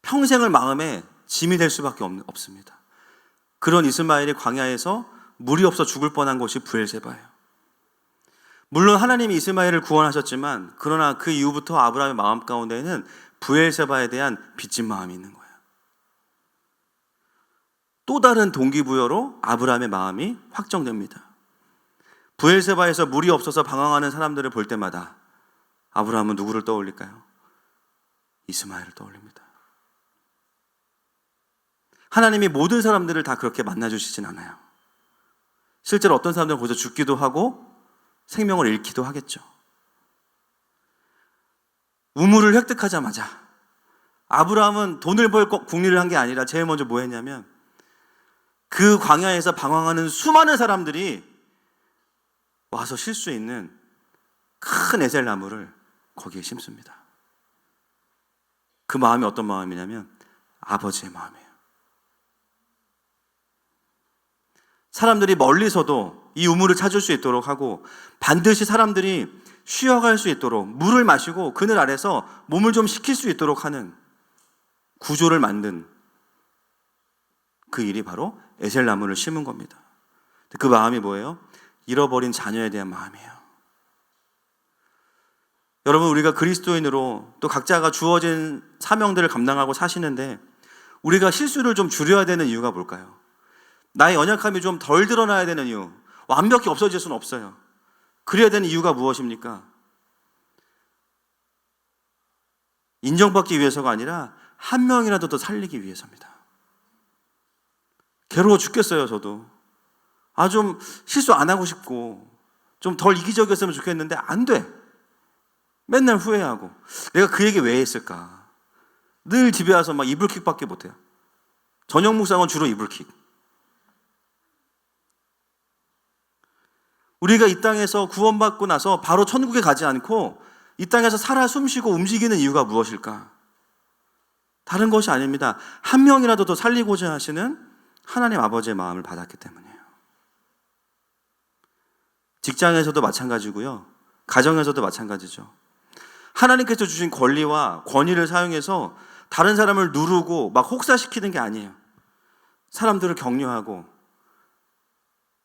평생을 마음에 짐이 될 수밖에 없습니다. 그런 이스마엘이 광야에서 물이 없어 죽을 뻔한 곳이 브엘세바예요. 물론 하나님이 이스마엘을 구원하셨지만 그러나 그 이후부터 아브라함의 마음 가운데에는 브엘세바에 대한 빚진 마음이 있는 거예요. 또 다른 동기부여로 아브라함의 마음이 확정됩니다. 브엘세바에서 물이 없어서 방황하는 사람들을 볼 때마다 아브라함은 누구를 떠올릴까요? 이스마엘을 떠올립니다. 하나님이 모든 사람들을 다 그렇게 만나주시진 않아요. 실제로 어떤 사람들은 거기서 죽기도 하고 생명을 잃기도 하겠죠. 우물을 획득하자마자 아브라함은 돈을 벌 궁리를 한 게 아니라 제일 먼저 뭐 했냐면 그 광야에서 방황하는 수많은 사람들이 와서 쉴 수 있는 큰 에셀나무를 거기에 심습니다. 그 마음이 어떤 마음이냐면 아버지의 마음이에요. 사람들이 멀리서도 이 우물을 찾을 수 있도록 하고 반드시 사람들이 쉬어갈 수 있도록 물을 마시고 그늘 아래서 몸을 좀 식힐 수 있도록 하는 구조를 만든 그 일이 바로 에셀나무를 심은 겁니다. 그 마음이 뭐예요? 잃어버린 자녀에 대한 마음이에요. 여러분, 우리가 그리스도인으로 또 각자가 주어진 사명들을 감당하고 사시는데 우리가 실수를 좀 줄여야 되는 이유가 뭘까요? 나의 연약함이 좀 덜 드러나야 되는 이유, 완벽히 없어질 수는 없어요. 그래야 되는 이유가 무엇입니까? 인정받기 위해서가 아니라 한 명이라도 더 살리기 위해서입니다. 괴로워 죽겠어요, 저도. 좀 실수 안 하고 싶고 좀 덜 이기적이었으면 좋겠는데 안 돼. 맨날 후회하고 내가 그 얘기 왜 했을까? 늘 집에 와서 막 이불킥밖에 못해요. 저녁 묵상은 주로 이불킥. 우리가 이 땅에서 구원받고 나서 바로 천국에 가지 않고 이 땅에서 살아 숨쉬고 움직이는 이유가 무엇일까? 다른 것이 아닙니다. 한 명이라도 더 살리고자 하시는 하나님 아버지의 마음을 받았기 때문이에요. 직장에서도 마찬가지고요. 가정에서도 마찬가지죠. 하나님께서 주신 권리와 권위를 사용해서 다른 사람을 누르고 막 혹사시키는 게 아니에요. 사람들을 격려하고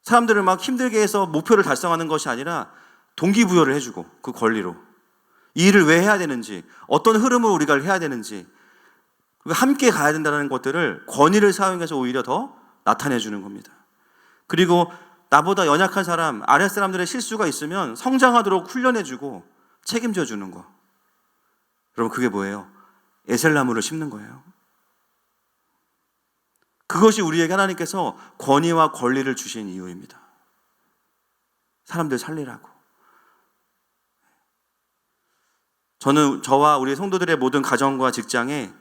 사람들을 막 힘들게 해서 목표를 달성하는 것이 아니라 동기부여를 해주고 그 권리로 이 일을 왜 해야 되는지, 어떤 흐름을 우리가 해야 되는지, 함께 가야 된다는 것들을 권위를 사용해서 오히려 더 나타내 주는 겁니다. 그리고 나보다 연약한 사람, 아랫 사람들의 실수가 있으면 성장하도록 훈련해 주고 책임져 주는 거. 여러분, 그게 뭐예요? 에셀나무를 심는 거예요. 그것이 우리에게 하나님께서 권위와 권리를 주신 이유입니다. 사람들 살리라고. 저는 저와 우리 성도들의 모든 가정과 직장에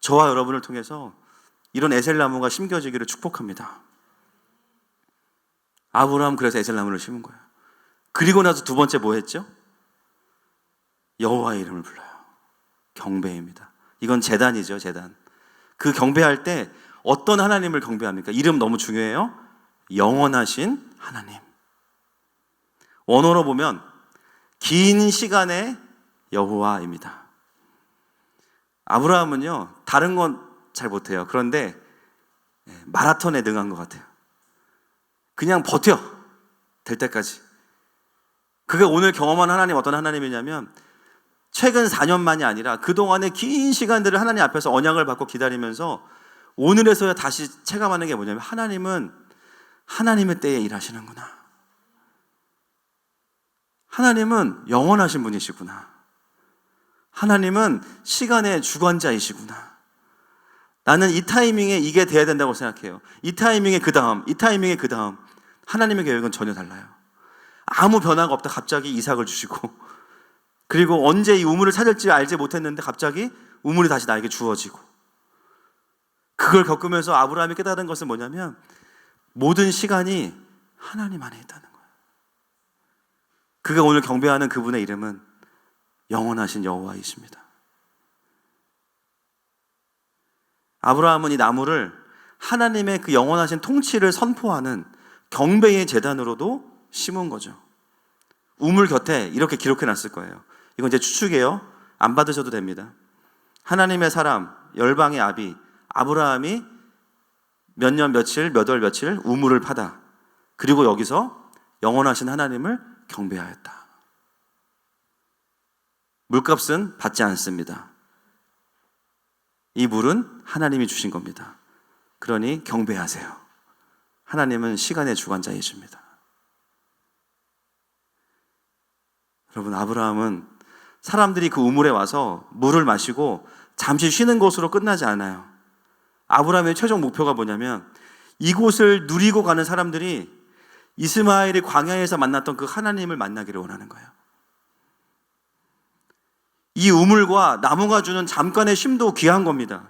저와 여러분을 통해서 이런 에셀나무가 심겨지기를 축복합니다. 아브라함 그래서 에셀나무를 심은 거예요. 그리고 나서 두 번째 뭐 했죠? 여호와의 이름을 불러요. 경배입니다. 이건 제단이죠, 제단. 그 경배할 때 어떤 하나님을 경배합니까? 이름 너무 중요해요. 영원하신 하나님. 원어로 보면 긴 시간의 여호와입니다. 아브라함은요, 다른 건 잘 못해요. 그런데 마라톤에 능한 것 같아요. 그냥 버텨. 될 때까지. 그게 오늘 경험한 하나님 어떤 하나님이냐면 최근 4년만이 아니라 그동안의 긴 시간들을 하나님 앞에서 언약을 받고 기다리면서 오늘에서야 다시 체감하는 게 뭐냐면 하나님은 하나님의 때에 일하시는구나. 하나님은 영원하신 분이시구나. 하나님은 시간의 주관자이시구나. 나는 이 타이밍에 이게 돼야 된다고 생각해요. 이 타이밍에 그 다음, 이 타이밍에 그 다음. 하나님의 계획은 전혀 달라요. 아무 변화가 없다 갑자기 이삭을 주시고, 그리고 언제 이 우물을 찾을지 알지 못했는데 갑자기 우물이 다시 나에게 주어지고, 그걸 겪으면서 아브라함이 깨달은 것은 뭐냐면 모든 시간이 하나님 안에 있다는 거예요. 그가 오늘 경배하는 그분의 이름은 영원하신 여호와이십니다. 아브라함은 이 나무를 하나님의 그 영원하신 통치를 선포하는 경배의 제단으로도 심은 거죠. 우물 곁에 이렇게 기록해 놨을 거예요. 이건 제 추측이에요. 안 받으셔도 됩니다. 하나님의 사람, 열방의 아비 아브라함이 몇 년 며칠, 몇 월 며칠 우물을 파다. 그리고 여기서 영원하신 하나님을 경배하였다. 물값은 받지 않습니다. 이 물은 하나님이 주신 겁니다. 그러니 경배하세요. 하나님은 시간의 주관자이십니다. 여러분, 아브라함은 사람들이 그 우물에 와서 물을 마시고 잠시 쉬는 것으로 끝나지 않아요. 아브라함의 최종 목표가 뭐냐면 이곳을 누리고 가는 사람들이 이스마엘이 광야에서 만났던 그 하나님을 만나기를 원하는 거예요. 이 우물과 나무가 주는 잠깐의 쉼도 귀한 겁니다.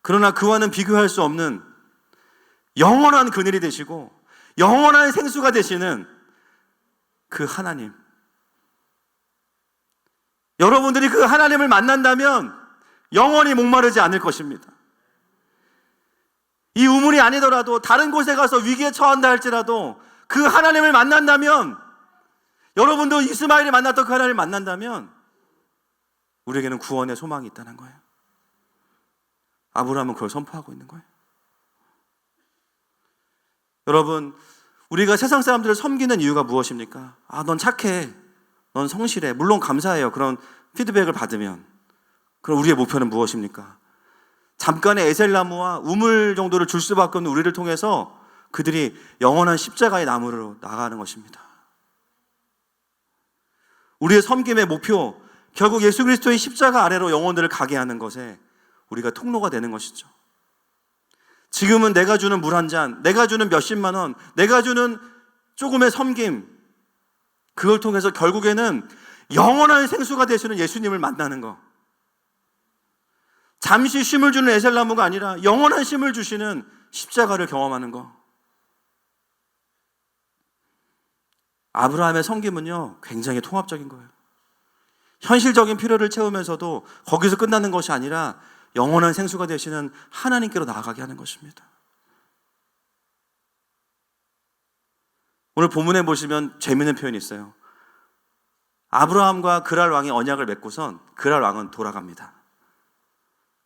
그러나 그와는 비교할 수 없는 영원한 그늘이 되시고 영원한 생수가 되시는 그 하나님. 여러분들이 그 하나님을 만난다면 영원히 목마르지 않을 것입니다. 이 우물이 아니더라도 다른 곳에 가서 위기에 처한다 할지라도 그 하나님을 만난다면, 여러분도 이스마엘이 만났던 그 하나님을 만난다면 우리에게는 구원의 소망이 있다는 거예요. 아브라함은 그걸 선포하고 있는 거예요. 여러분, 우리가 세상 사람들을 섬기는 이유가 무엇입니까? 넌 착해, 넌 성실해. 물론 감사해요. 그런 피드백을 받으면. 그럼 우리의 목표는 무엇입니까? 잠깐의 에셀나무와 우물 정도를 줄 수밖에 없는 우리를 통해서 그들이 영원한 십자가의 나무로 나가는 것입니다. 우리의 섬김의 목표, 결국 예수 그리스도의 십자가 아래로 영혼들을 가게 하는 것에 우리가 통로가 되는 것이죠. 지금은 내가 주는 물 한 잔, 내가 주는 몇십만 원, 내가 주는 조금의 섬김, 그걸 통해서 결국에는 영원한 생수가 되시는 예수님을 만나는 거. 잠시 쉼을 주는 에셀나무가 아니라 영원한 쉼을 주시는 십자가를 경험하는 거. 아브라함의 섬김은요, 굉장히 통합적인 거예요. 현실적인 필요를 채우면서도 거기서 끝나는 것이 아니라 영원한 생수가 되시는 하나님께로 나아가게 하는 것입니다. 오늘 본문에 보시면 재미있는 표현이 있어요. 아브라함과 그랄 왕이 언약을 맺고선 그랄 왕은 돌아갑니다.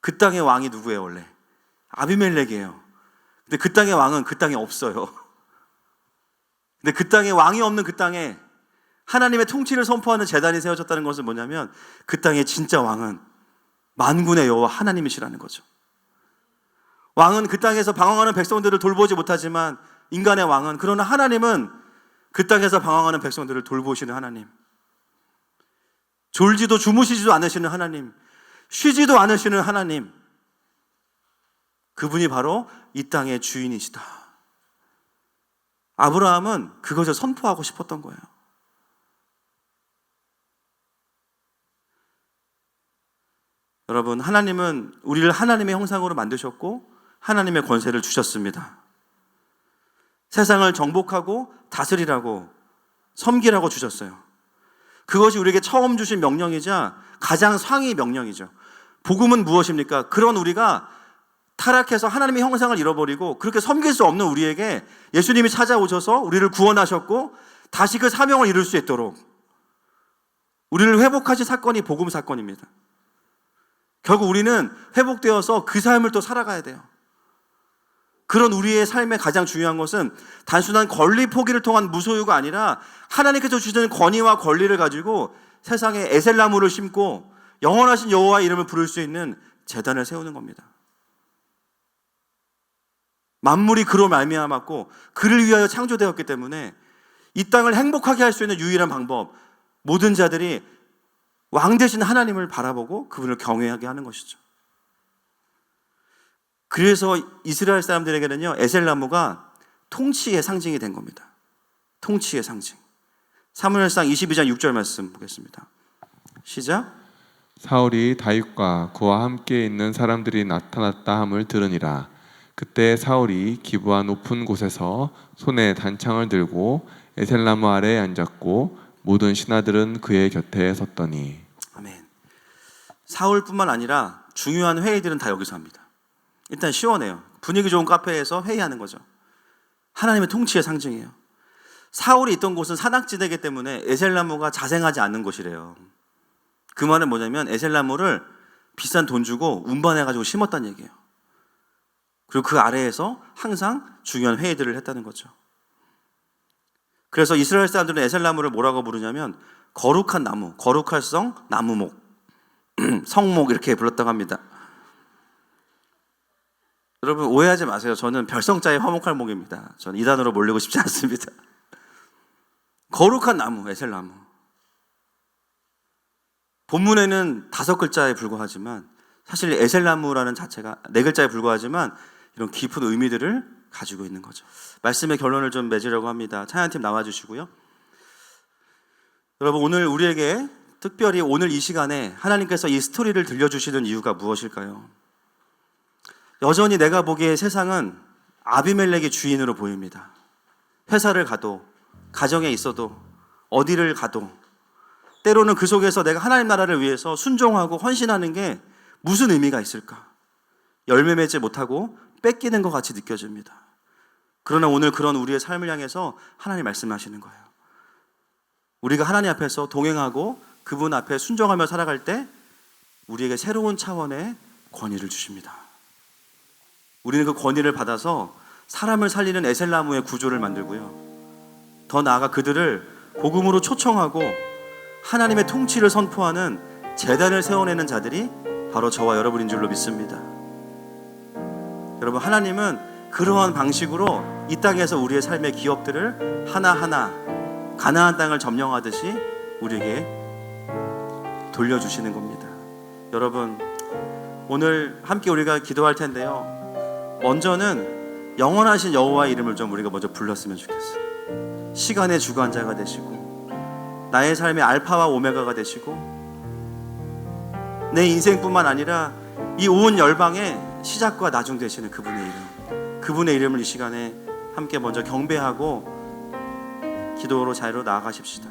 그 땅의 왕이 누구예요 원래? 아비멜렉이에요. 근데 그 땅의 왕은 그 땅에 없어요. 근데 그 땅에 왕이 없는 그 땅에 하나님의 통치를 선포하는 제단이 세워졌다는 것은 뭐냐면 그 땅의 진짜 왕은 만군의 여호와 하나님이시라는 거죠. 왕은 그 땅에서 방황하는 백성들을 돌보지 못하지만 인간의 왕은, 그러나 하나님은 그 땅에서 방황하는 백성들을 돌보시는 하나님, 졸지도 주무시지도 않으시는 하나님, 쉬지도 않으시는 하나님, 그분이 바로 이 땅의 주인이시다. 아브라함은 그것을 선포하고 싶었던 거예요. 여러분, 하나님은 우리를 하나님의 형상으로 만드셨고 하나님의 권세를 주셨습니다. 세상을 정복하고 다스리라고, 섬기라고 주셨어요. 그것이 우리에게 처음 주신 명령이자 가장 상위 명령이죠. 복음은 무엇입니까? 그런 우리가 타락해서 하나님의 형상을 잃어버리고 그렇게 섬길 수 없는 우리에게 예수님이 찾아오셔서 우리를 구원하셨고 다시 그 사명을 이룰 수 있도록 우리를 회복하신 사건이 복음 사건입니다. 결국 우리는 회복되어서 그 삶을 또 살아가야 돼요. 그런 우리의 삶의 가장 중요한 것은 단순한 권리 포기를 통한 무소유가 아니라 하나님께서 주시는 권위와 권리를 가지고 세상에 에셀나무를 심고 영원하신 여호와의 이름을 부를 수 있는 제단을 세우는 겁니다. 만물이 그로 말미암았고 그를 위하여 창조되었기 때문에 이 땅을 행복하게 할 수 있는 유일한 방법, 모든 자들이 왕 되신 하나님을 바라보고 그분을 경외하게 하는 것이죠. 그래서 이스라엘 사람들에게는요, 에셀나무가 통치의 상징이 된 겁니다. 통치의 상징. 사무엘상 22장 6절 말씀 보겠습니다. 시작. 사울이 다윗과 그와 함께 있는 사람들이 나타났다 함을 들으니라. 그때 사울이 기브아 높은 곳에서 손에 단창을 들고 에셀나무 아래에 앉았고 모든 신하들은 그의 곁에 섰더니. 아멘. 사울뿐만 아니라 중요한 회의들은 다 여기서 합니다. 일단 시원해요. 분위기 좋은 카페에서 회의하는 거죠. 하나님의 통치의 상징이에요. 사울이 있던 곳은 산악지대이기 때문에 에셀나무가 자생하지 않는 곳이래요. 그 말은 뭐냐면 에셀나무를 비싼 돈 주고 운반해가지고 심었다는 얘기예요. 그리고 그 아래에서 항상 중요한 회의들을 했다는 거죠. 그래서 이스라엘 사람들은 에셀나무를 뭐라고 부르냐면 거룩한 나무, 거룩할 성 나무목, 성목 이렇게 불렀다고 합니다. 여러분 오해하지 마세요. 저는 별성자의 화목할 목입니다. 저는 이단으로 몰리고 싶지 않습니다. 거룩한 나무, 에셀나무. 본문에는 5글자에 불과하지만 사실 에셀나무라는 자체가 4글자에 불과하지만 이런 깊은 의미들을 가지고 있는 거죠. 말씀의 결론을 좀 맺으려고 합니다. 찬양팀 나와주시고요. 여러분 오늘 우리에게 특별히 오늘 이 시간에 하나님께서 이 스토리를 들려주시는 이유가 무엇일까요? 여전히 내가 보기에 세상은 아비멜렉의 주인으로 보입니다. 회사를 가도, 가정에 있어도, 어디를 가도 때로는 그 속에서 내가 하나님 나라를 위해서 순종하고 헌신하는 게 무슨 의미가 있을까? 열매 맺지 못하고 뺏기는 것 같이 느껴집니다. 그러나 오늘 그런 우리의 삶을 향해서 하나님 말씀하시는 거예요. 우리가 하나님 앞에서 동행하고 그분 앞에 순종하며 살아갈 때 우리에게 새로운 차원의 권위를 주십니다. 우리는 그 권위를 받아서 사람을 살리는 에셀나무의 구조를 만들고요. 더 나아가 그들을 복음으로 초청하고 하나님의 통치를 선포하는 제단을 세워내는 자들이 바로 저와 여러분인 줄로 믿습니다. 여러분 하나님은 그러한 방식으로 이 땅에서 우리의 삶의 기업들을 하나하나 가나안 땅을 점령하듯이 우리에게 돌려주시는 겁니다. 여러분 오늘 함께 우리가 기도할 텐데요, 먼저는 영원하신 여호와의 이름을 좀 우리가 먼저 불렀으면 좋겠어요. 시간의 주관자가 되시고 나의 삶의 알파와 오메가가 되시고 내 인생뿐만 아니라 이 온 열방의 시작과 나중 되시는 그분의 이름, 그분의 이름을 이 시간에 함께 먼저 경배하고 기도로 자리로 나아가십시다.